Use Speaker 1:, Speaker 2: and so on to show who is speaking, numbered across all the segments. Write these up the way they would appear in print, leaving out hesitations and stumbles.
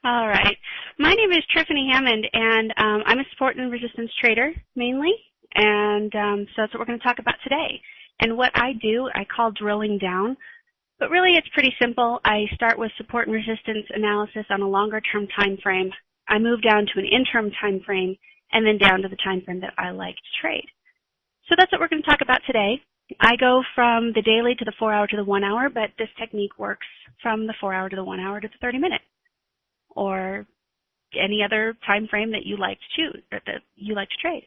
Speaker 1: All right. My name is Triffany Hammond, and I'm a support and resistance trader mainly, and so that's what we're going to talk about today. And what I do, I call drilling down, but really it's pretty simple. I start with support and resistance analysis on a longer-term time frame. I move down to an interim time frame, and then down to the time frame that I like to trade. So that's what we're going to talk about today. I go from the daily to the 4-hour to the 1-hour, but this technique works from the 4-hour to the 1-hour to the 30-minute. Or any other time frame that you like to choose, or that you like to trade.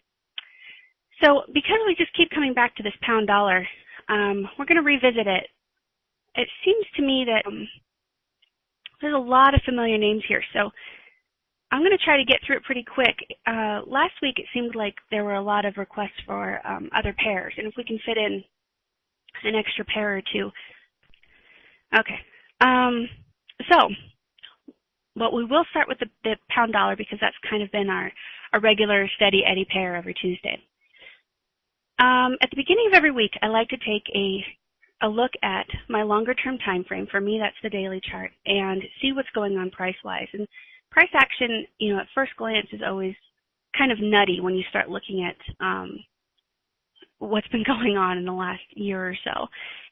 Speaker 1: So because we just keep coming back to this pound dollar, we're going to revisit it. It seems to me that there's a lot of familiar names here, so I'm going to try to get through it pretty quick. Last week it seemed like there were a lot of requests for other pairs, and if we can fit in an extra pair or two. Okay, but we will start with the pound dollar because that's kind of been our regular steady Eddie pair every Tuesday. At the beginning of every week, I like to take a look at my longer term time frame. For me, that's the daily chart, and see what's going on price-wise. And price action, at first glance is always kind of nutty when you start looking at what's been going on in the last year or so.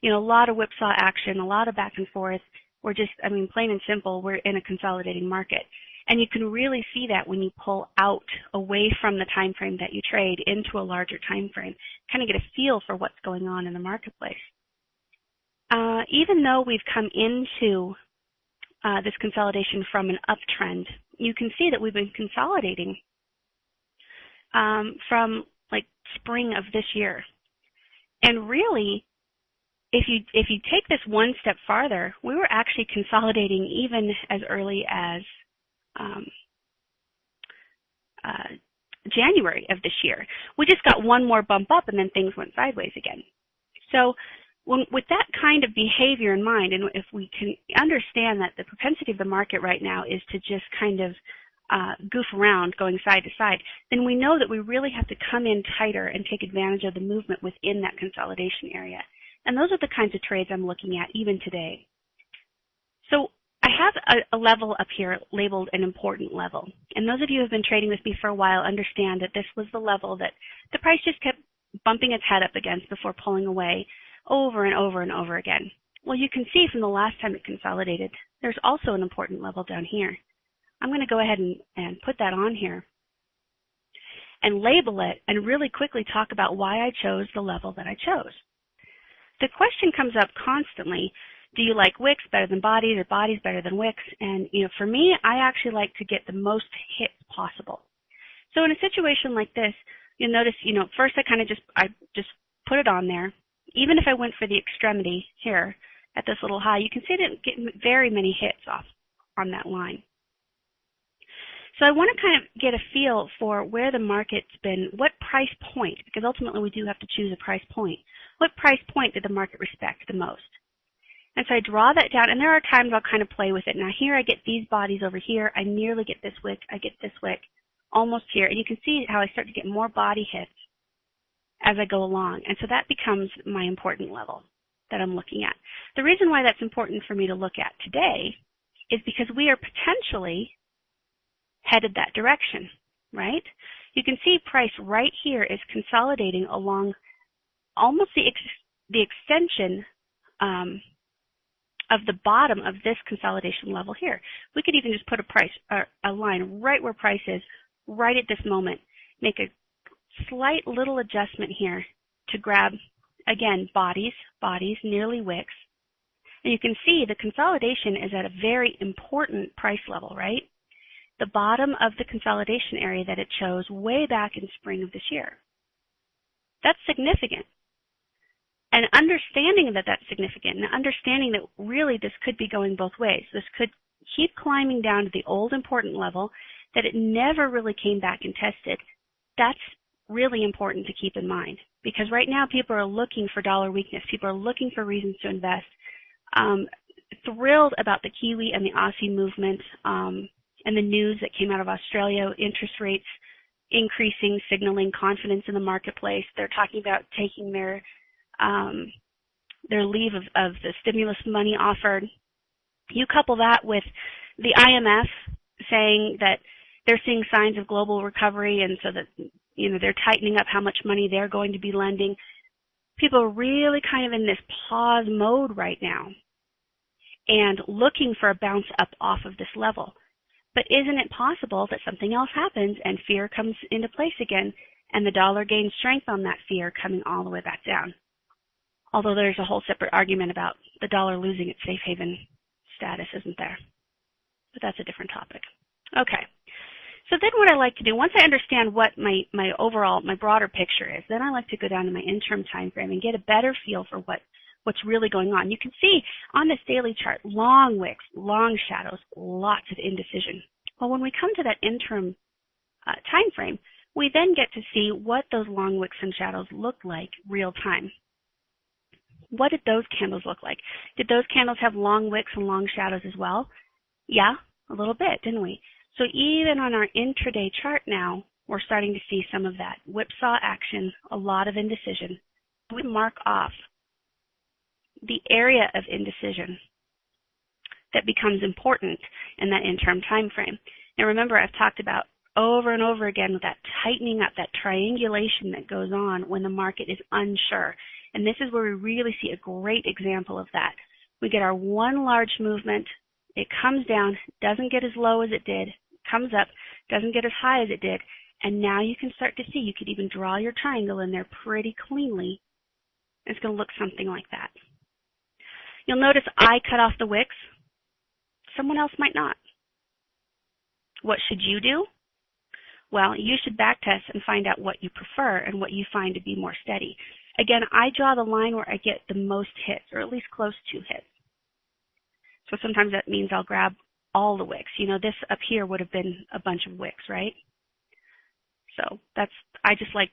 Speaker 1: A lot of whipsaw action, a lot of back and forth. We're just, plain and simple, we're in a consolidating market. And you can really see that when you pull out away from the time frame that you trade into a larger time frame, kind of get a feel for what's going on in the marketplace. Even though we've come into this consolidation from an uptrend, you can see that we've been consolidating from like spring of this year. And really, if you take this one step farther, we were actually consolidating even as early as January of this year. We just got one more bump up and then things went sideways again. So with that kind of behavior in mind, and if we can understand that the propensity of the market right now is to just kind of goof around going side to side, then we know that we really have to come in tighter and take advantage of the movement within that consolidation area. And those are the kinds of trades I'm looking at even today. So I have a level up here labeled an important level. And those of you who have been trading with me for a while understand that this was the level that the price just kept bumping its head up against before pulling away over and over and over again. Well, you can see from the last time it consolidated, there's also an important level down here. I'm going to go ahead and put that on here and label it and really quickly talk about why I chose the level that I chose. The question comes up constantly, do you like wicks better than bodies or bodies better than wicks? And, for me, I actually like to get the most hits possible. So in a situation like this, you'll notice, first I just put it on there. Even if I went for the extremity here at this little high, you can see I didn't get very many hits off on that line. So I want to kind of get a feel for where the market's been, what price point, because ultimately we do have to choose a price point. What price point did the market respect the most? And so I draw that down, and there are times I'll kind of play with it. Now here I get these bodies over here. I nearly get this wick. I get this wick almost here. And you can see how I start to get more body hits as I go along. And so that becomes my important level that I'm looking at. The reason why that's important for me to look at today is because we are potentially headed that direction, right? You can see price right here is consolidating along almost the extension of the bottom of this consolidation level here. We could even just put a line right where price is, right at this moment. Make a slight little adjustment here to grab, again, bodies, nearly wicks. And you can see the consolidation is at a very important price level, right? The bottom of the consolidation area that it chose way back in spring of this year. That's significant. And understanding that that's significant, and understanding that really this could be going both ways. This could keep climbing down to the old important level that it never really came back and tested. That's really important to keep in mind, because right now people are looking for dollar weakness. People are looking for reasons to invest. Thrilled about the Kiwi and the Aussie movement and the news that came out of Australia, interest rates increasing, signaling confidence in the marketplace. They're talking about taking their leave of the stimulus money offered. You couple that with the IMF saying that they're seeing signs of global recovery, and so that, they're tightening up how much money they're going to be lending. People are really kind of in this pause mode right now and looking for a bounce up off of this level. But isn't it possible that something else happens and fear comes into place again, and the dollar gains strength on that fear, coming all the way back down? Although there's a whole separate argument about the dollar losing its safe haven status, isn't there? But that's a different topic. Okay. So then what I like to do, once I understand what my broader picture is, then I like to go down to my interim time frame and get a better feel for what's really going on. You can see on this daily chart, long wicks, long shadows, lots of indecision. Well, when we come to that interim time frame, we then get to see what those long wicks and shadows look like real time. What did those candles look like? Did those candles have long wicks and long shadows as well? Yeah, a little bit, didn't we? So even on our intraday chart now, we're starting to see some of that whipsaw action, a lot of indecision. We mark off the area of indecision that becomes important in that interim time frame. Now remember, I've talked about over and over again with that tightening up, that triangulation that goes on when the market is unsure. And this is where we really see a great example of that. We get our one large movement, it comes down, doesn't get as low as it did, comes up, doesn't get as high as it did, and now you can start to see, you could even draw your triangle in there pretty cleanly. It's going to look something like that. You'll notice I cut off the wicks. Someone else might not. What should you do? Well, you should backtest and find out what you prefer and what you find to be more steady. Again, I draw the line where I get the most hits, or at least close to hits. So sometimes that means I'll grab all the wicks. This up here would have been a bunch of wicks, right? So I just like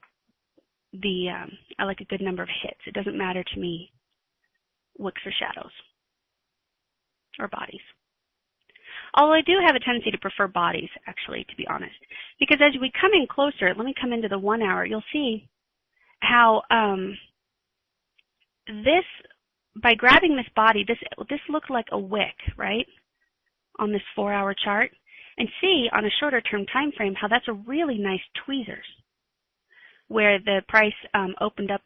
Speaker 1: I like a good number of hits. It doesn't matter to me wicks or shadows or bodies. Although I do have a tendency to prefer bodies, actually, to be honest. Because as we come in closer, let me come into the 1 hour, you'll see how by grabbing this body, this looked like a wick, right, on this 4 hour chart. And see on a shorter term time frame how that's a really nice tweezers, where the price opened up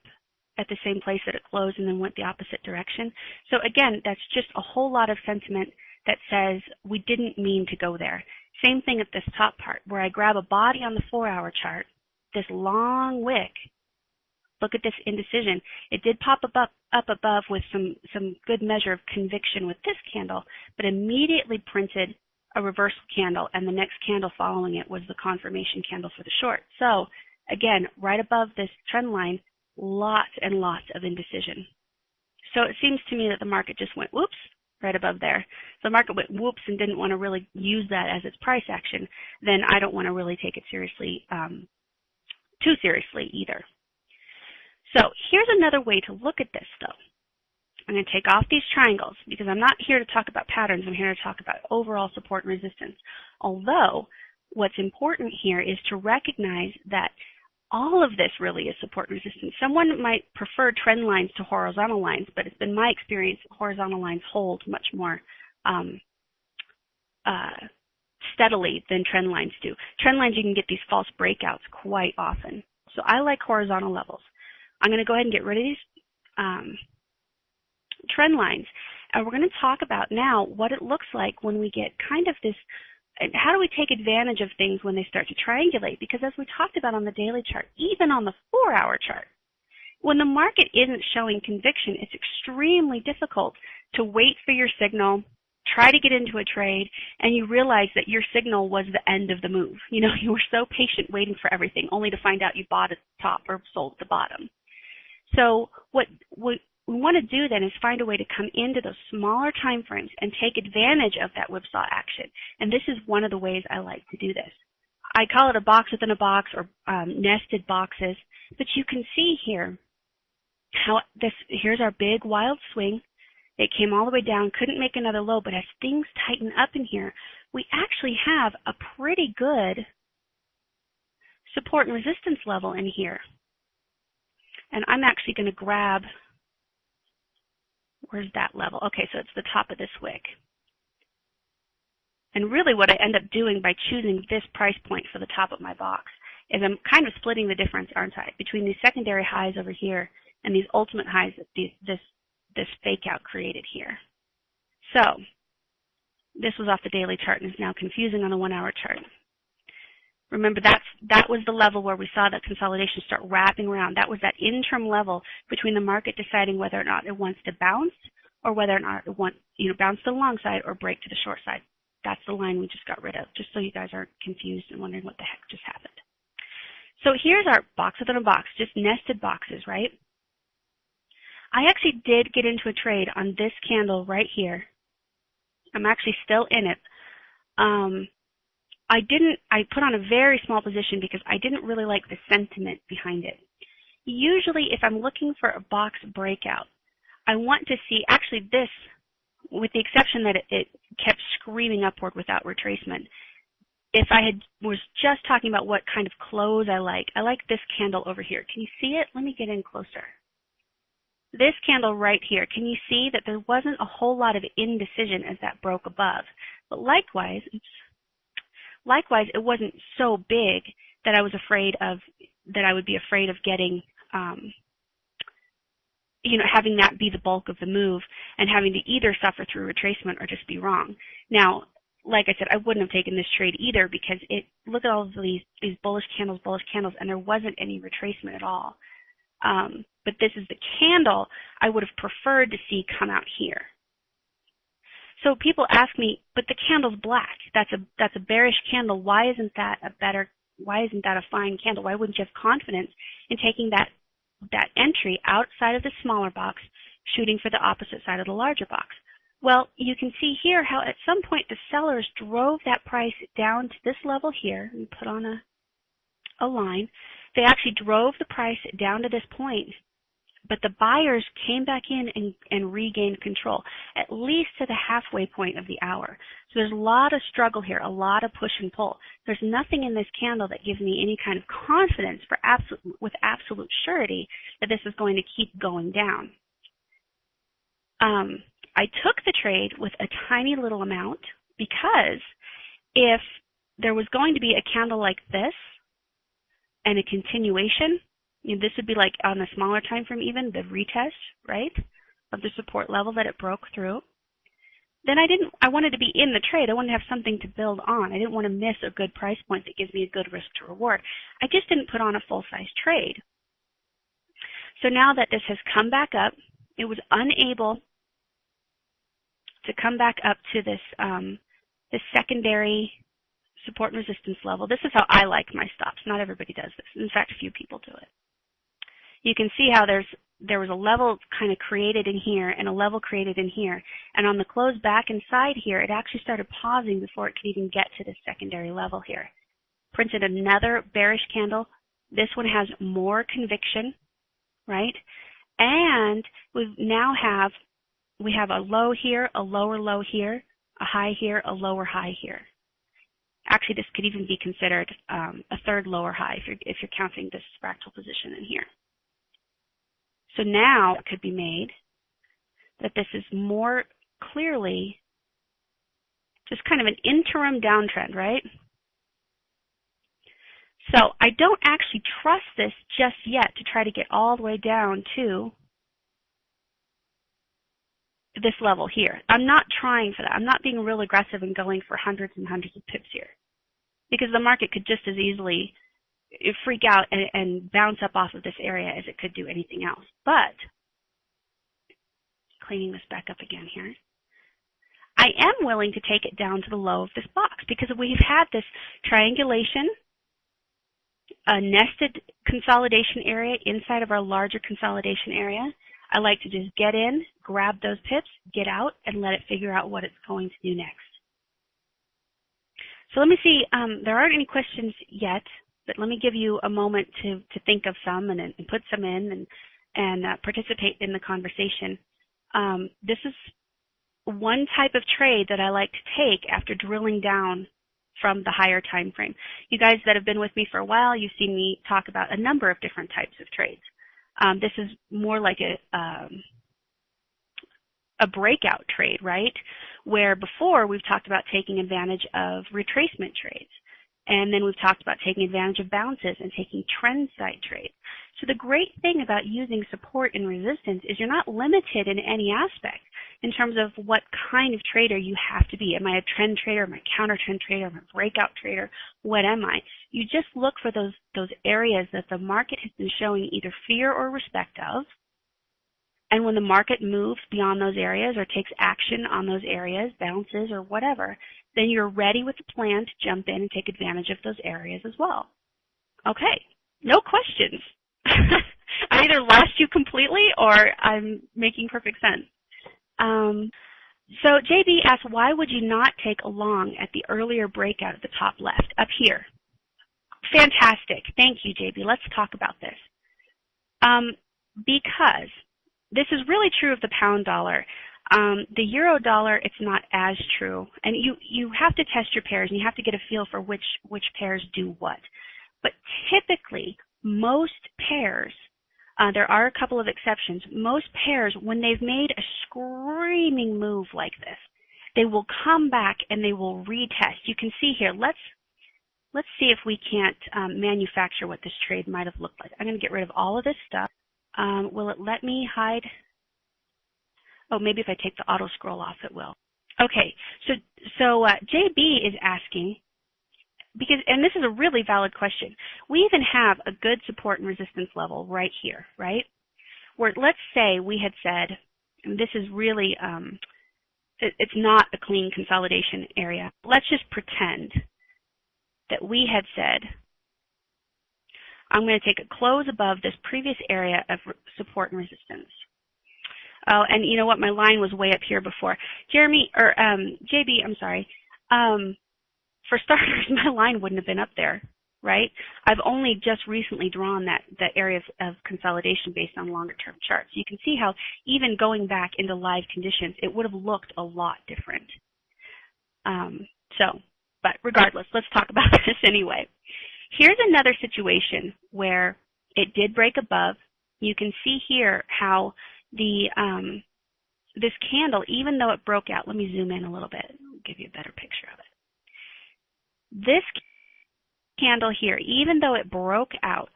Speaker 1: at the same place that it closed and then went the opposite direction. So again, that's just a whole lot of sentiment that says we didn't mean to go there. Same thing at this top part, where I grab a body on the 4 hour chart, this long wick. Look at this indecision. It did pop up above with some good measure of conviction with this candle, but immediately printed a reversal candle, and the next candle following it was the confirmation candle for the short. So again, right above this trend line, lots and lots of indecision. So it seems to me that the market just went whoops right above there. The market went whoops and didn't want to really use that as its price action. Then I don't want to really take it seriously, too seriously either. So here's another way to look at this, though. I'm going to take off these triangles because I'm not here to talk about patterns. I'm here to talk about overall support and resistance. Although what's important here is to recognize that all of this really is support and resistance. Someone might prefer trend lines to horizontal lines, but it's been my experience that horizontal lines hold much more steadily than trend lines do. Trend lines, you can get these false breakouts quite often. So I like horizontal levels. I'm going to go ahead and get rid of these trend lines, and we're going to talk about now what it looks like when we get kind of this, how do we take advantage of things when they start to triangulate? Because as we talked about on the daily chart, even on the 4 hour chart, when the market isn't showing conviction, it's extremely difficult to wait for your signal, try to get into a trade, and you realize that your signal was the end of the move. You were so patient waiting for everything, only to find out you bought at the top or sold at the bottom. So what we want to do then is find a way to come into those smaller time frames and take advantage of that whipsaw action. And this is one of the ways I like to do this. I call it a box within a box, or nested boxes. But you can see here how here's our big wild swing. It came all the way down, couldn't make another low, but as things tighten up in here, we actually have a pretty good support and resistance level in here. And I'm actually going to grab, where's that level? Okay, so it's the top of this wick. And really what I end up doing by choosing this price point for the top of my box is I'm kind of splitting the difference, aren't I, between these secondary highs over here and these ultimate highs that this fake out created here. So this was off the daily chart and is now confusing on the 1 hour chart. Remember, that was the level where we saw that consolidation start wrapping around. That was that interim level between the market deciding whether or not it wants to bounce or whether or not it wants, bounce to the long side or break to the short side. That's the line we just got rid of, just so you guys aren't confused and wondering what the heck just happened. So here's our box within a box, just nested boxes, right? I actually did get into a trade on this candle right here. I'm actually still in it. I put on a very small position because I didn't really like the sentiment behind it. Usually if I'm looking for a box breakout, I want to see actually this, with the exception that it kept screaming upward without retracement. If I was just talking about what kind of close I like this candle over here. Can you see it? Let me get in closer. This candle right here, can you see that there wasn't a whole lot of indecision as that broke above? But likewise, it wasn't so big that I was afraid of, that I would be afraid of getting, having that be the bulk of the move and having to either suffer through retracement or just be wrong. Now, like I said, I wouldn't have taken this trade either because look at all of these bullish candles, and there wasn't any retracement at all. But this is the candle I would have preferred to see come out here. So people ask me, but the candle's black. That's a bearish candle. Why isn't that a fine candle? Why wouldn't you have confidence in taking that entry outside of the smaller box, shooting for the opposite side of the larger box? Well, you can see here how at some point the sellers drove that price down to this level here, and put on a line. They actually drove the price down to this point, but the buyers came back in and regained control, at least to the halfway point of the hour. So there's a lot of struggle here, a lot of push and pull. There's nothing in this candle that gives me any kind of confidence with absolute surety that this is going to keep going down. I took the trade with a tiny little amount because if there was going to be a candle like this and a continuation, this would be like on a smaller time frame even, the retest, right, of the support level that it broke through, then I wanted to be in the trade. I wanted to have something to build on. I didn't want to miss a good price point that gives me a good risk to reward. I just didn't put on a full-size trade. So now that this has come back up, it was unable to come back up to this secondary support and resistance level. This is how I like my stops. Not everybody does this. In fact, a few people do it. You can see how there was a level kind of created in here and a level created in here. And on the close back inside here, it actually started pausing before it could even get to this secondary level here. Printed another bearish candle. This one has more conviction, right? And we have a low here, a lower low here, a high here, a lower high here. Actually, this could even be considered a third lower high if you're counting this fractal position in here. So now it could be made that this is more clearly just kind of an interim downtrend, right? So I don't actually trust this just yet to try to get all the way down to this level here. I'm not trying for that. I'm not being real aggressive and going for hundreds and hundreds of pips here, because the market could just as easily freak out and bounce up off of this area as it could do anything else. But cleaning this back up again here, I am willing to take it down to the low of this box because we've had this triangulation, a nested consolidation area inside of our larger consolidation area. I like to just get in, grab those pips, get out, and let it figure out what it's going to do next. So let me see, there aren't any questions yet, but let me give you a moment to think of some and put some in and participate in the conversation. This is one type of trade that I like to take after drilling down from the higher time frame. You guys that have been with me for a while, you've seen me talk about a number of different types of trades. This is more like a breakout trade, right? Where before we've talked about taking advantage of retracement trades. And then we've talked about taking advantage of bounces and taking trend side trades. So the great thing about using support and resistance is you're not limited in any aspect in terms of what kind of trader you have to be. Am I a trend trader? Am I a counter trend trader? Am I a breakout trader? What am I? You just look for those areas that the market has been showing either fear or respect of. And when the market moves beyond those areas or takes action on those areas, bounces or whatever, then you're ready with a plan to jump in and take advantage of those areas as well. Okay, no questions. I either lost you completely or I'm making perfect sense. So JB asks, why would you not take a long at the earlier breakout at the top left, up here? Fantastic. Thank you, JB. Let's talk about this. Because this is really true of the pound dollar. The euro dollar, it's not as true. And you have to test your pairs and you have to get a feel for which pairs do what. But typically, most pairs, there are a couple of exceptions, most pairs, when they've made a screaming move like this, they will come back and they will retest. You can see here, let's see if we can't manufacture what this trade might have looked like. I'm going to get rid of all of this stuff. Will it let me hide? Oh, maybe if I take the auto scroll off, it will. Okay, so JB is asking, and this is a really valid question. We even have a good support and resistance level right here, right? Where let's say we had said, and this is really, it's not a clean consolidation area. Let's just pretend that we had said, I'm going to take a close above this previous area of support and resistance. Oh, and you know what? My line was way up here before. JB, I'm sorry. For starters, my line wouldn't have been up there, right? I've only just recently drawn that area of consolidation based on longer term charts. You can see how even going back into live conditions, it would have looked a lot different. But regardless, let's talk about this anyway. Here's another situation where it did break above. You can see here how this candle, even though it broke out, let me zoom in a little bit, I'll give you a better picture of it. This candle here, even though it broke out,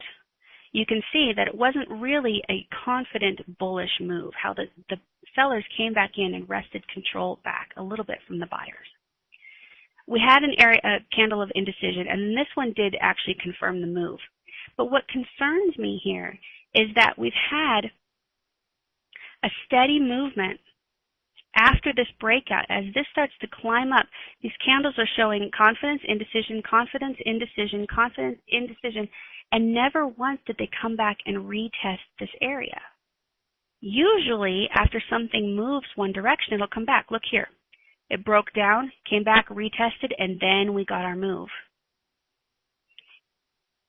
Speaker 1: you can see that it wasn't really a confident bullish move, how the sellers came back in and wrested control back a little bit from the buyers. We had a candle of indecision, and this one did actually confirm the move. But what concerns me here is that we've had a steady movement after this breakout. As this starts to climb up, these candles are showing confidence, indecision, confidence, indecision, confidence, indecision, and never once did they come back and retest this area. Usually, after something moves one direction, it'll come back. Look here. It broke down, came back, retested, and then we got our move.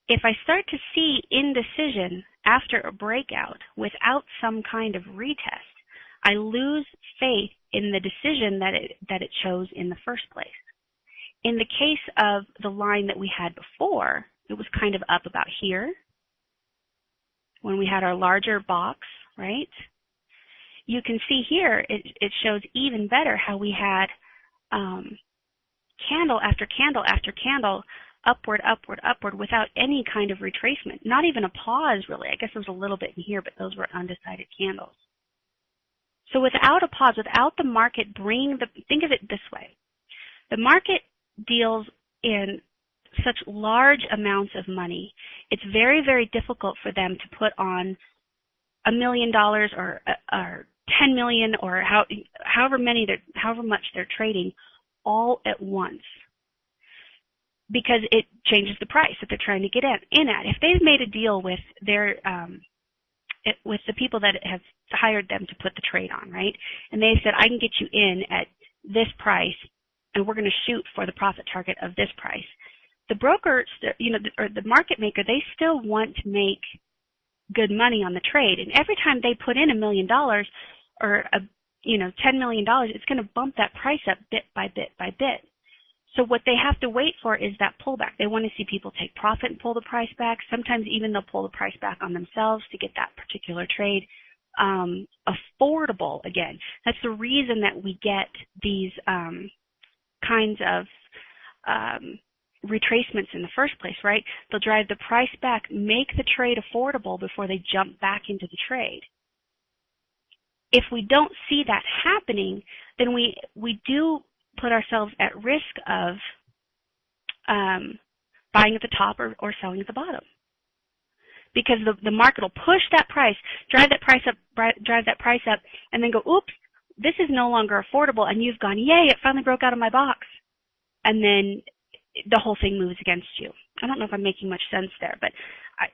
Speaker 1: If I start to see indecision after a breakout without some kind of retest, I lose faith in the decision that it chose in the first place. In the case of the line that we had before, it was kind of up about here when we had our larger box, right? You can see here, it shows even better how we had candle after candle after candle, upward, upward, upward, without any kind of retracement. Not even a pause, really. I guess there was a little bit in here, but those were undecided candles. So without a pause, without the market think of it this way. The market deals in such large amounts of money. It's very, very difficult for them to put on $1 million or 10 million or however much they're trading all at once, because it changes the price that they're trying to get in at. If they've made a deal with with the people that have hired them to put the trade on, right, and they said, I can get you in at this price, and we're going to shoot for the profit target of this price. The broker, or the market maker, they still want to make good money on the trade, and every time they put in $1 million or $10 million, it's going to bump that price up bit by bit by bit. So what they have to wait for is that pullback. They want to see people take profit and pull the price back. Sometimes even they'll pull the price back on themselves to get that particular trade. affordable again. That's the reason that we get these kinds of retracements in the first place, right? They'll drive the price back, make the trade affordable before they jump back into the trade. If we don't see that happening, then we do put ourselves at risk of buying at the top or selling at the bottom. Because the market will push that price, drive that price up, and then go, oops, this is no longer affordable, and you've gone, yay, it finally broke out of my box. And then the whole thing moves against you. I don't know if I'm making much sense there, but I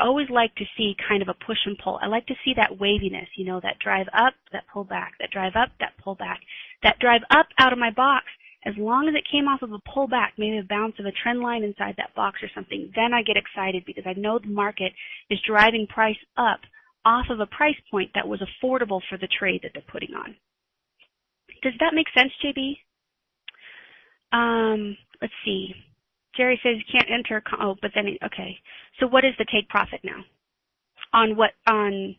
Speaker 1: always like to see kind of a push and pull. I like to see that waviness, that drive up, that pull back, that drive up, that pull back, that drive up out of my box. As long as it came off of a pullback, maybe a bounce of a trend line inside that box or something, then I get excited because I know the market is driving price up off of a price point that was affordable for the trade that they're putting on. Does that make sense, JB? Let's see. Jerry says you can't enter. But then, okay. So what is the take profit now? On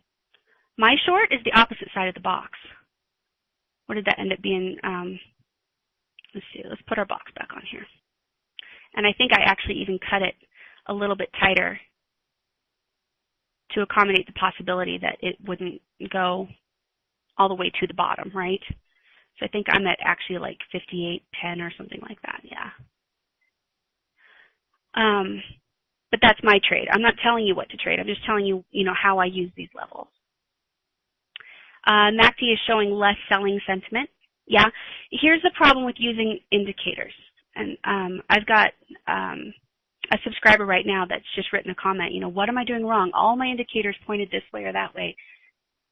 Speaker 1: my short is the opposite side of the box. What did that end up being? Let's see, let's put our box back on here. And I think I actually even cut it a little bit tighter to accommodate the possibility that it wouldn't go all the way to the bottom, right? So I think I'm at actually like 58.10 or something like that, yeah. But that's my trade. I'm not telling you what to trade. I'm just telling you, how I use these levels. MACD is showing less selling sentiment. Yeah, here's the problem with using indicators. And I've got a subscriber right now that's just written a comment, what am I doing wrong? All my indicators pointed this way or that way.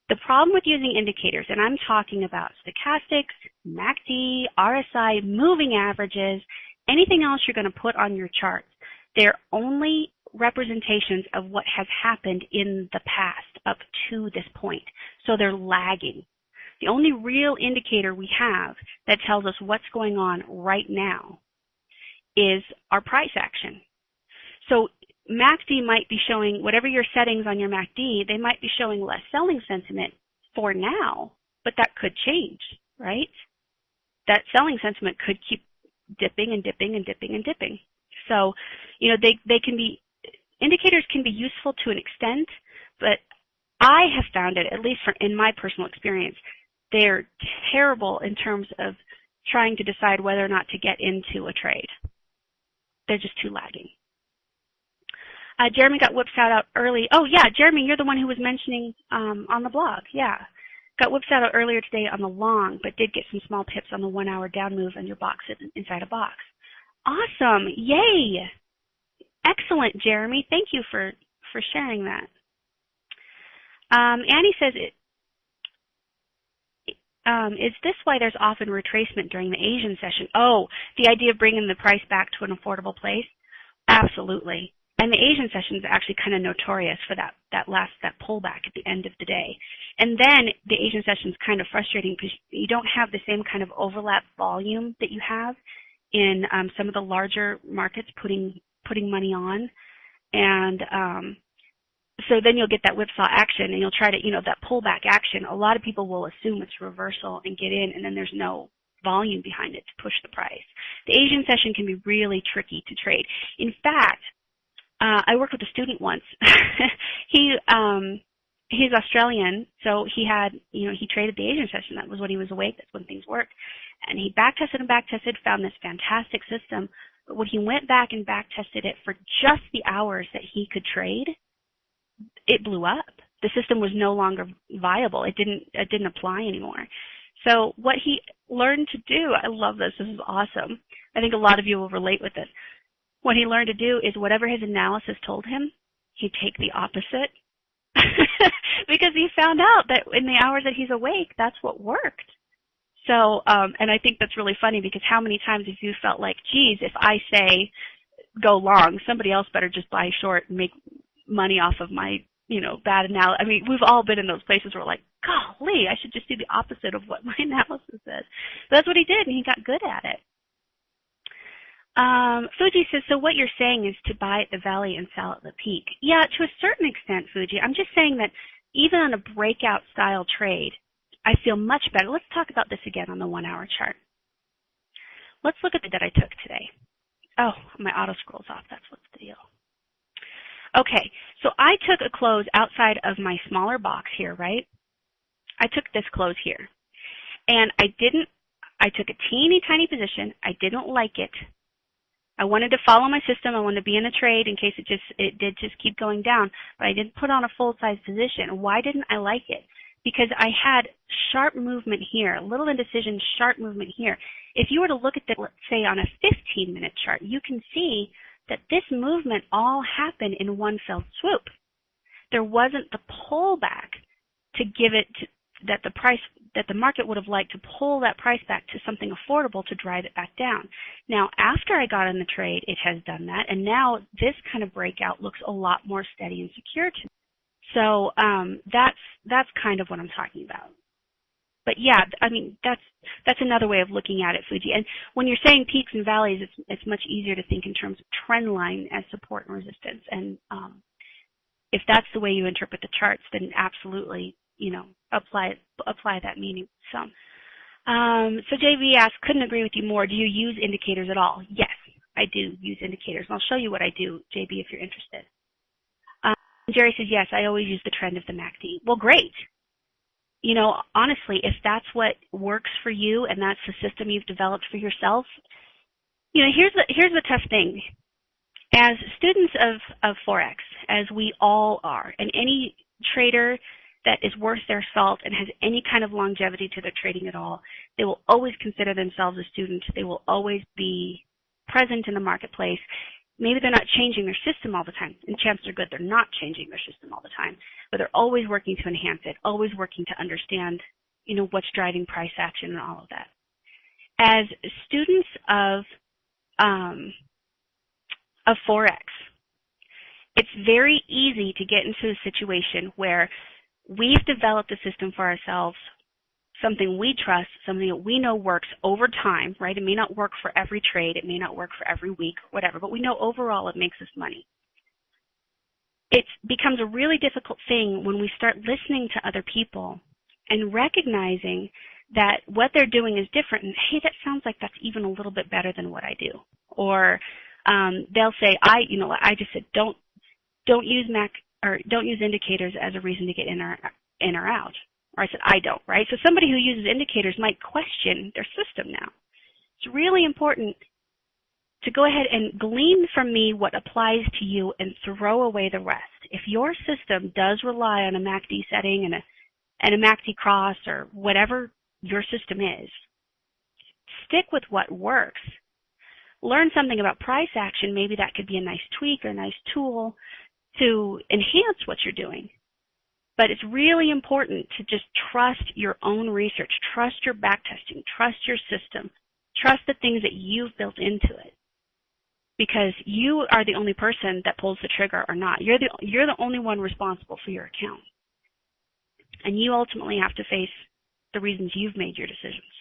Speaker 1: The problem with using indicators, and I'm talking about stochastics, MACD, RSI, moving averages, anything else you're going to put on your charts, they're only representations of what has happened in the past up to this point. So they're lagging. The only real indicator we have that tells us what's going on right now is our price action. So MACD might be showing, whatever your settings on your MACD, they might be showing less selling sentiment for now, but that could change, right? That selling sentiment could keep dipping and dipping and dipping and dipping. So, they can be, indicators can be useful to an extent, but I have found it, at least in my personal experience, they're terrible in terms of trying to decide whether or not to get into a trade. They're just too lagging. Jeremy got whipsawed out early. Oh, yeah, Jeremy, you're the one who was mentioning on the blog. Yeah. Got whipsawed out earlier today on the long, but did get some small pips on the 1 hour down move on your box inside a box. Awesome. Yay. Excellent, Jeremy. Thank you for sharing that. Annie says, is this why there's often retracement during the Asian session? Oh, the idea of bringing the price back to an affordable place? Absolutely. And the Asian session is actually kind of notorious for that pullback at the end of the day. And then the Asian session is kind of frustrating because you don't have the same kind of overlap volume that you have in some of the larger markets putting money on. And so then you'll get that whipsaw action and you'll try to, that pullback action. A lot of people will assume it's reversal and get in, and then there's no volume behind it to push the price. The Asian session can be really tricky to trade. In fact, I worked with a student once. He's Australian, so he traded the Asian session. That was when he was awake. That's when things worked. And he backtested and backtested, found this fantastic system. But when he went back and backtested it for just the hours that he could trade, it blew up. The system was no longer viable. It didn't apply anymore. So what he learned to do, I love this. This is awesome. I think a lot of you will relate with this. What he learned to do is whatever his analysis told him, he'd take the opposite. Because he found out that in the hours that he's awake, that's what worked. So, and I think that's really funny because how many times have you felt like, geez, if I say go long, somebody else better just buy short and make money off of my, bad analysis. I mean, we've all been in those places where we're like, golly, I should just do the opposite of what my analysis says. But that's what he did, and he got good at it. Fuji says, so what you're saying is to buy at the valley and sell at the peak. Yeah, to a certain extent, Fuji. I'm just saying that even on a breakout style trade, I feel much better. Let's talk about this again on the 1 hour chart. Let's look at the that I took today. Oh, my auto scroll's off. That's what's the deal. Okay, so I took a close outside of my smaller box here, right? I took this close here. And I took a teeny tiny position. I didn't like it. I wanted to follow my system. I wanted to be in a trade in case it did just keep going down, but I didn't put on a full-size position. Why didn't I like it? Because I had sharp movement here, a little indecision, sharp movement here. If you were to look at this, let's say on a 15-minute chart, you can see that this movement all happened in one fell swoop. There wasn't the pullback to give it that the market would have liked to pull that price back to something affordable to drive it back down. Now, after I got in the trade, it has done that, and now this kind of breakout looks a lot more steady and secure to me. So that's kind of what I'm talking about. But yeah, I mean that's another way of looking at it, Fuji. And when you're saying peaks and valleys, it's much easier to think in terms of trend line as support and resistance. And if that's the way you interpret the charts, then absolutely, apply that meaning. So JV asks, couldn't agree with you more. Do you use indicators at all? Yes, I do use indicators, and I'll show you what I do, JB, if you're interested. Jerry says, yes, I always use the trend of the MACD. Well, great. Honestly, if that's what works for you and that's the system you've developed for yourself, here's the tough thing. As students of Forex, as we all are, and any trader that is worth their salt and has any kind of longevity to their trading at all, they will always consider themselves a student. They will always be present in the marketplace. Maybe they're not changing their system all the time, and chances are good they're not changing their system all the time, but they're always working to enhance it, always working to understand, what's driving price action and all of that. As students of Forex, it's very easy to get into a situation where we've developed a system for ourselves, something we trust, something that we know works over time, right? It may not work for every trade. It may not work for every week, whatever, but we know overall it makes us money. It becomes a really difficult thing when we start listening to other people and recognizing that what they're doing is different, and hey, that sounds like that's even a little bit better than what I do. Or they'll say, I just said don't use don't use indicators as a reason to get in or out. Or I said, I don't, right? So somebody who uses indicators might question their system now. It's really important to go ahead and glean from me what applies to you and throw away the rest. If your system does rely on a MACD setting and a MACD cross or whatever your system is, stick with what works. Learn something about price action. Maybe that could be a nice tweak or a nice tool to enhance what you're doing. But it's really important to just trust your own research, trust your backtesting, trust your system, trust the things that you've built into it. Because you are the only person that pulls the trigger or not. You're the only one responsible for your account. And you ultimately have to face the reasons you've made your decisions.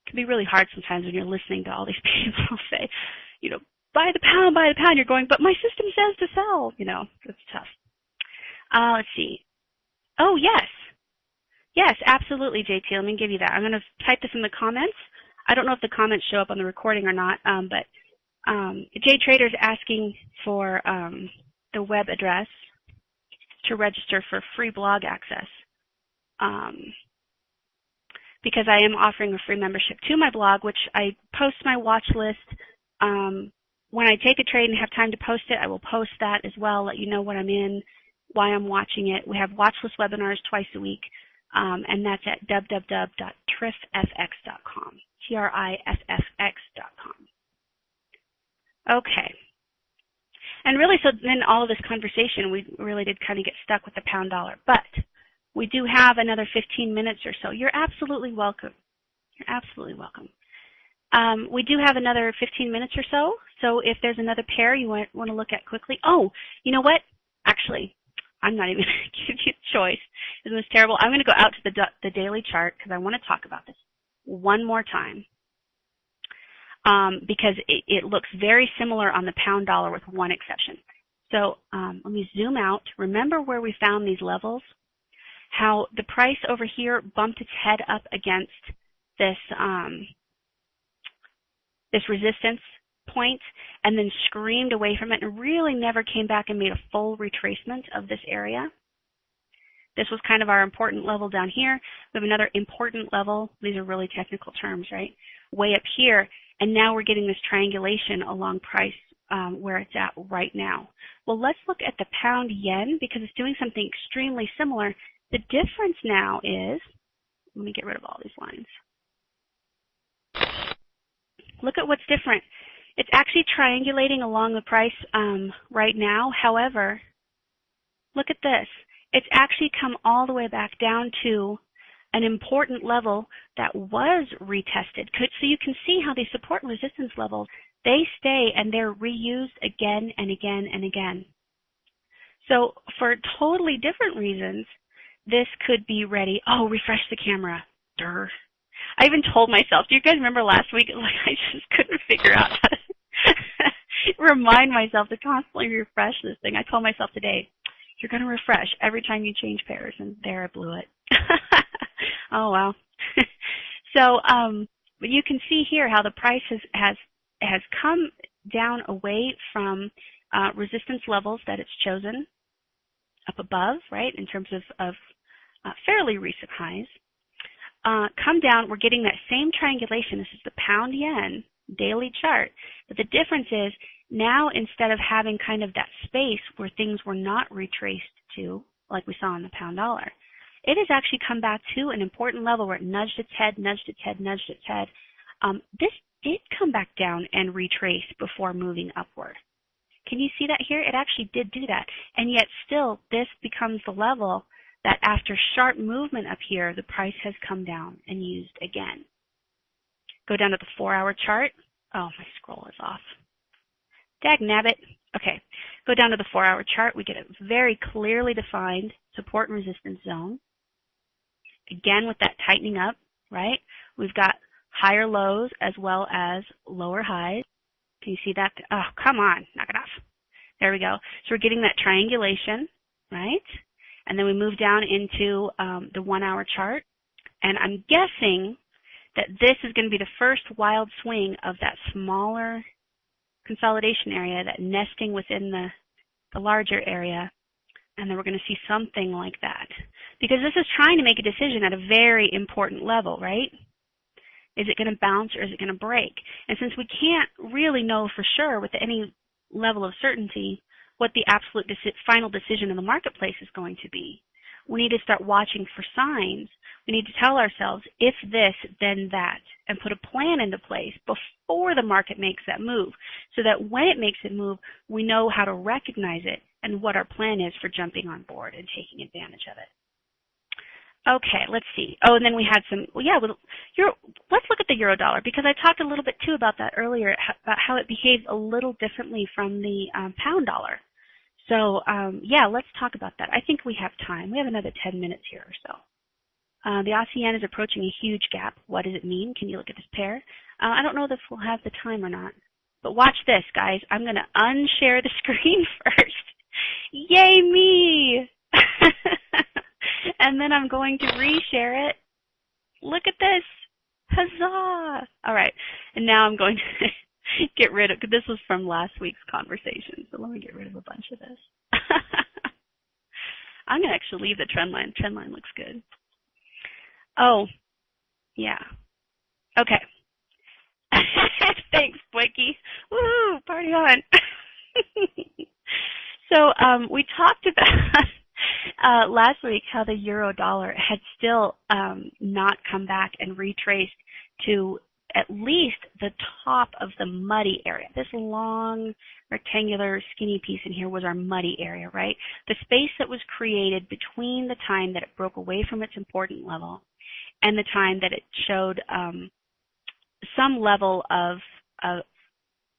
Speaker 1: It can be really hard sometimes when you're listening to all these people say, buy the pound, buy the pound. You're going, but my system says to sell. It's tough. Let's see. Oh, yes. Yes, absolutely, JT. Let me give you that. I'm going to type this in the comments. I don't know if the comments show up on the recording or not, but J Trader's asking for the web address to register for free blog access because I am offering a free membership to my blog, which I post my watch list. When I take a trade and have time to post it, I will post that as well, let you know what I'm in, why I'm watching it. We have watch list webinars twice a week, and that's at www.triffx.com, triffx.com. Okay. And really, so then all of this conversation, we really did kind of get stuck with the pound dollar. But we do have another 15 minutes or so. You're absolutely welcome. You're absolutely welcome. We do have another 15 minutes or so. So if there's another pair you want to look at quickly. Oh, you know what? Actually, I'm not even going to give you a choice. Isn't this terrible? I'm going to go out to the daily chart because I want to talk about this one more time. Because it looks very similar on the pound dollar with one exception. So let me zoom out. Remember where we found these levels? How the price over here bumped its head up against this this resistance point and then screamed away from it and really never came back and made a full retracement of this area. This was kind of our important level down here. We have another important level. These are really technical terms, right? Way up here. And now we're getting this triangulation along price where it's at right now. Well, let's look at the pound yen because it's doing something extremely similar. The difference now is, let me get rid of all these lines. Look at what's different. It's actually triangulating along the price right now. However, look at this. It's actually come all the way back down to an important level that was retested. So you can see how these support and resistance levels, they stay and they're reused again and again and again. So for totally different reasons, this could be ready. Oh, refresh the camera. Durr. I even told myself, do you guys remember last week? Like I just couldn't figure out how to remind myself to constantly refresh this thing. I told myself today, you're going to refresh every time you change pairs, and there I blew it. Oh, wow. So but you can see here how the price has come down away from resistance levels that it's chosen up above, right, in terms of fairly recent highs. Come down, we're getting that same triangulation. This is the pound yen daily chart. But the difference is now instead of having kind of that space where things were not retraced to, like we saw in the pound dollar, it has actually come back to an important level where it nudged its head, nudged its head, nudged its head. This did come back down and retrace before moving upward. Can you see that here? It actually did do that. And yet still, this becomes the level that after sharp movement up here, the price has come down and used again. Go down to the 4-hour chart. Oh, my scroll is off. Dagnabbit. Okay, go down to the 4-hour chart. We get a very clearly defined support and resistance zone. Again, with that tightening up, right? We've got higher lows as well as lower highs. Can you see that? Oh, come on, knock it off. There we go. So we're getting that triangulation, right? And then we move down into the 1-hour chart. And I'm guessing that this is going to be the first wild swing of that smaller consolidation area, that nesting within the larger area. And then we're going to see something like that. Because this is trying to make a decision at a very important level, right? Is it going to bounce or is it going to break? And since we can't really know for sure with any level of certainty what the absolute final decision in the marketplace is going to be, we need to start watching for signs. We need to tell ourselves, if this, then that, and put a plan into place before the market makes that move, so that when it makes it move, we know how to recognize it and what our plan is for jumping on board and taking advantage of it. Okay, let's see. Oh, and then we had some, let's look at the euro dollar, because I talked a little bit too about that earlier, about how it behaves a little differently from the pound dollar. So, let's talk about that. I think we have time. We have another 10 minutes here or so. The Aussie yen is approaching a huge gap. What does it mean? Can you look at this pair? I don't know if we'll have the time or not. But watch this, guys. I'm going to unshare the screen first. Yay me! And then I'm going to reshare it. Look at this. Huzzah! All right. And now I'm going to get rid of, this was from last week's conversation, so let me get rid of a bunch of this. I'm going to actually leave the trend line. Trend line looks good. Oh, yeah. Okay. Thanks, Boyke. Woohoo, party on. So we talked about last week how the euro dollar had still not come back and retraced to at least the top of the muddy area. This long rectangular skinny piece in here was our muddy area, right? The space that was created between the time that it broke away from its important level and the time that it showed some level of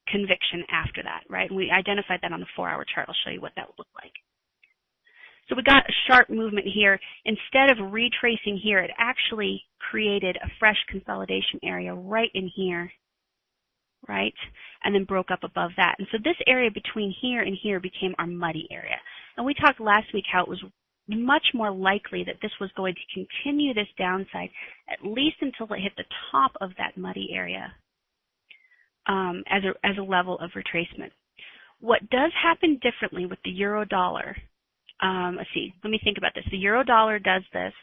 Speaker 1: conviction after that, right? And we identified that on the 4-hour chart. I'll show you what that would look like. So we got a sharp movement here. Instead of retracing here, it actually created a fresh consolidation area right in here right? And then broke up above that. And so this area between here and here became our muddy area. And we talked last week how it was much more likely that this was going to continue this downside at least until it hit the top of that muddy area as a level of retracement. What does happen differently with the euro dollar? Let's see. Let me think about this. The euro dollar does this.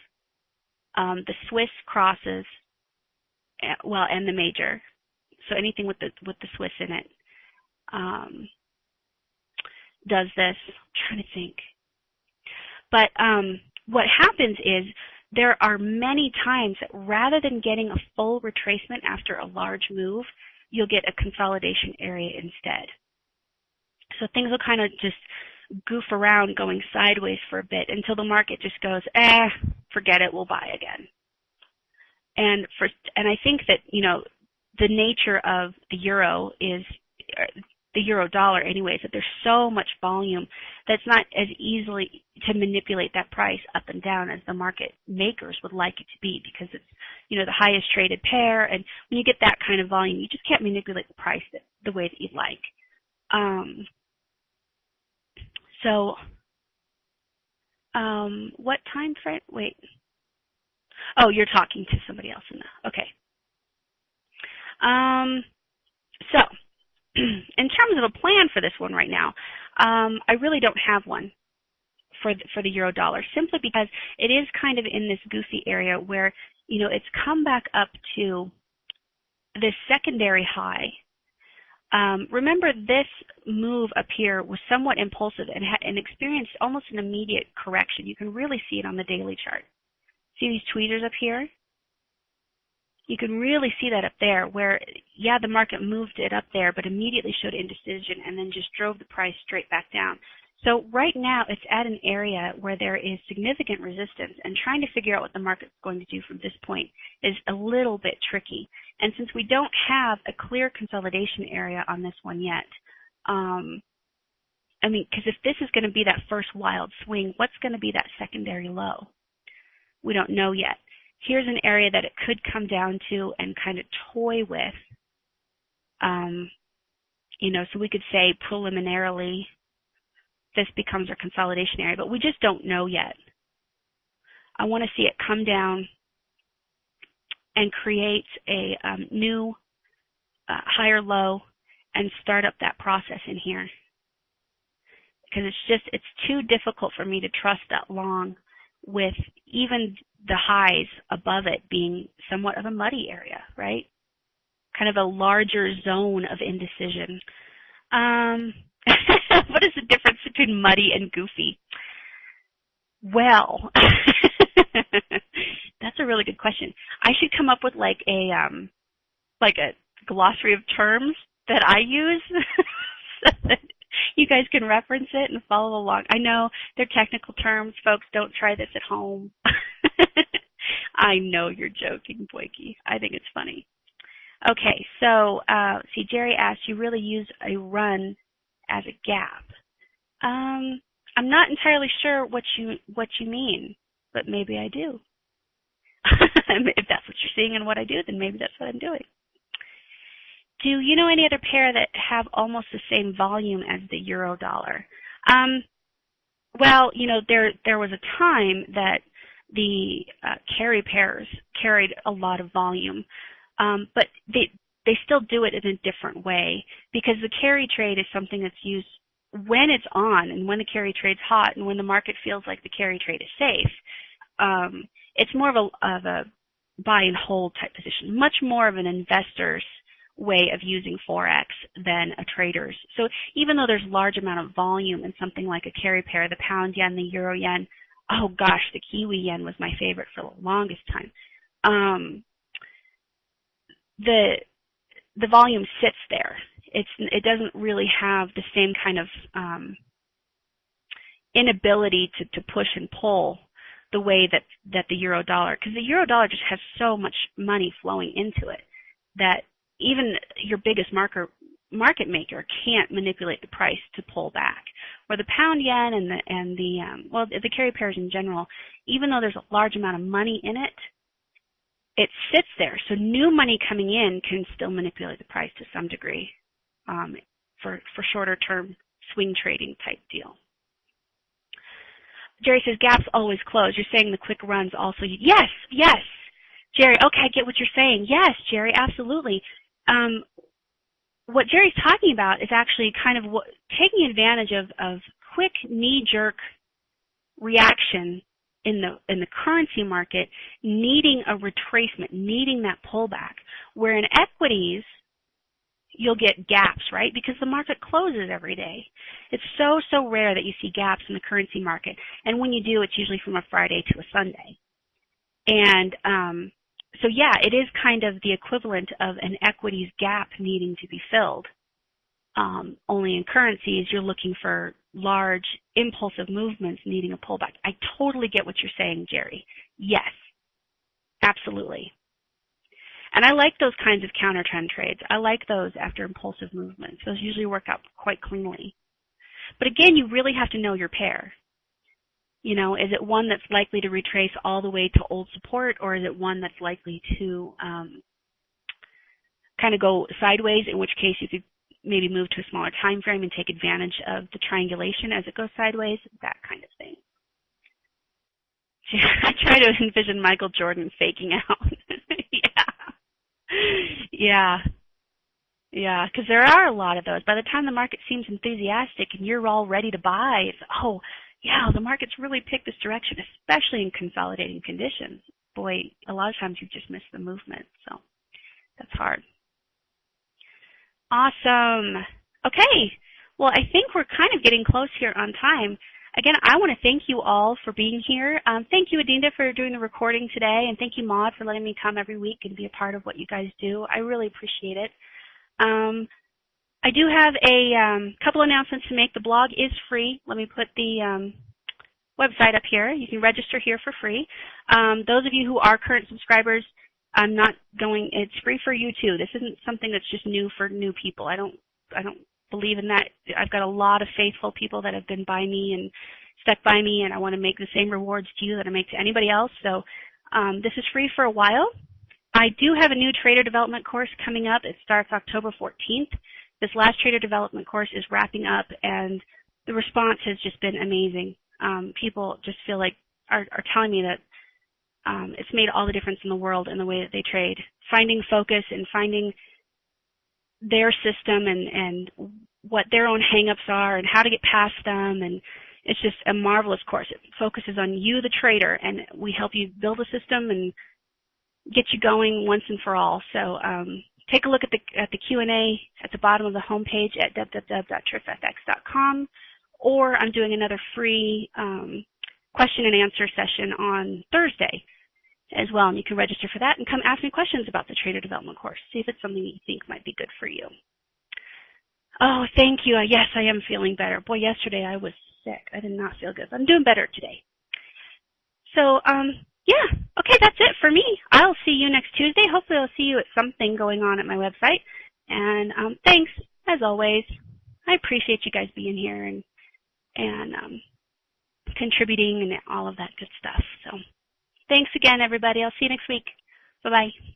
Speaker 1: The Swiss crosses, and the major. So anything with the Swiss in it does this. I'm trying to think. But what happens is there are many times that rather than getting a full retracement after a large move, you'll get a consolidation area instead. So things will kind of just goof around going sideways for a bit until the market just goes, forget it, we'll buy again. And I think that, the nature of the euro is, the euro dollar anyways, that there's so much volume that's not as easily to manipulate that price up and down as the market makers would like it to be, because it's, the highest traded pair, and when you get that kind of volume, you just can't manipulate the price the way that you'd like. What time frame? Wait. Oh, you're talking to somebody else in that. Okay. So, in terms of a plan for this one right now, I really don't have one for the euro dollar, simply because it is kind of in this goofy area where, it's come back up to this secondary high. Remember, this move up here was somewhat impulsive and experienced almost an immediate correction. You can really see it on the daily chart. See these tweezers up here? You can really see that up there where, the market moved it up there, but immediately showed indecision and then just drove the price straight back down. So right now it's at an area where there is significant resistance, and trying to figure out what the market's going to do from this point is a little bit tricky. And since we don't have a clear consolidation area on this one yet, because if this is going to be that first wild swing, what's going to be that secondary low? We don't know yet. Here's an area that it could come down to and kind of toy with. So we could say preliminarily this becomes our consolidation area, but we just don't know yet. I want to see it come down and create a new higher low and start up that process in here. Because it's too difficult for me to trust that long with even the highs above it being somewhat of a muddy area, right? Kind of a larger zone of indecision. What is the difference between muddy and goofy? Well, that's a really good question. I should come up with like a glossary of terms that I use so that you guys can reference it and follow along. I know they're technical terms, folks. Don't try this at home. I know you're joking, Boyke. I think it's funny. Okay, so see, Jerry asked, you really use a run as a gap. I'm not entirely sure what you mean, but maybe I do. If that's what you're seeing and what I do, then maybe that's what I'm doing. Do you know any other pair that have almost the same volume as the euro dollar? Well, there was a time that the carry pairs carried a lot of volume, but they still do it in a different way, because the carry trade is something that's used when it's on and when the carry trade's hot and when the market feels like the carry trade is safe. It's more of a buy and hold type position, much more of an investor's way of using Forex than a trader's. So even though there's large amount of volume in something like a carry pair, the pound yen, the euro yen, oh gosh, the Kiwi yen was my favorite for the longest time. The volume sits there. It doesn't really have the same kind of inability to push and pull the way that the euro dollar, because the euro dollar just has so much money flowing into it that even your biggest market maker can't manipulate the price to pull back. Where the pound yen and the carry pairs in general, even though there's a large amount of money in it, it sits there. So new money coming in can still manipulate the price to some degree for shorter term swing trading type deal. Jerry says gaps always close. You're saying the quick runs also. Yes, yes. Jerry, okay, I get what you're saying. Yes, Jerry, absolutely. What Jerry's talking about is actually kind of taking advantage of quick knee-jerk reaction in the currency market, needing a retracement, needing that pullback. Where in equities, you'll get gaps, right? Because the market closes every day. It's so rare that you see gaps in the currency market. And when you do, it's usually from a Friday to a Sunday. And so yeah, it is kind of the equivalent of an equities gap needing to be filled. Only in currencies, you're looking for large impulsive movements needing a pullback. I totally get what you're saying, Jerry. Yes, absolutely. And I like those kinds of counter trend trades. I like those after impulsive movements. Those usually work out quite cleanly. But again, you really have to know your pair. You know, is it one that's likely to retrace all the way to old support, or is it one that's likely to kind of go sideways, in which case you could maybe move to a smaller time frame and take advantage of the triangulation as it goes sideways, that kind of thing. I try to envision Michael Jordan faking out. Yeah, because there are a lot of those. By the time the market seems enthusiastic and you're all ready to buy, it's, oh, yeah, the market's really picked this direction, especially in consolidating conditions. Boy, a lot of times you just miss the movement, so that's hard. Awesome. Okay, well, I think we're kind of getting close here on time. Again, I want to thank you all for being here. Thank you, Adinda, for doing the recording today, and thank you, Maude, for letting me come every week and be a part of what you guys do. I really appreciate it. I do have a couple announcements to make. The blog is free. Let me put the website up here. You can register here for free. Those of you who are current subscribers, it's free for you too. This isn't something that's just new for new people. I don't believe in that. I've got a lot of faithful people that have been by me and stuck by me, and I want to make the same rewards to you that I make to anybody else. So this is free for a while. I do have a new trader development course coming up. It starts October 14th. This last trader development course is wrapping up, and the response has just been amazing. People just feel like are telling me that it's made all the difference in the world in the way that they trade. Finding focus and finding their system and what their own hangups are and how to get past them, and it's just a marvelous course. It focuses on you, the trader, and we help you build a system and get you going once and for all. So take a look at the Q&A at the bottom of the homepage at www.triffnx.com, or I'm doing another free question and answer session on Thursday as well, and you can register for that and come ask me questions about the trader development course. See if it's something you think might be good for you. Oh, thank you. Yes, I am feeling better. Boy, yesterday I was sick. I did not feel good. I'm doing better today. So, yeah. Okay, that's it for me. I'll see you next Tuesday. Hopefully I'll see you at something going on at my website. And thanks, as always. I appreciate you guys being here and contributing and all of that good stuff. So thanks again, everybody. I'll see you next week. Bye-bye.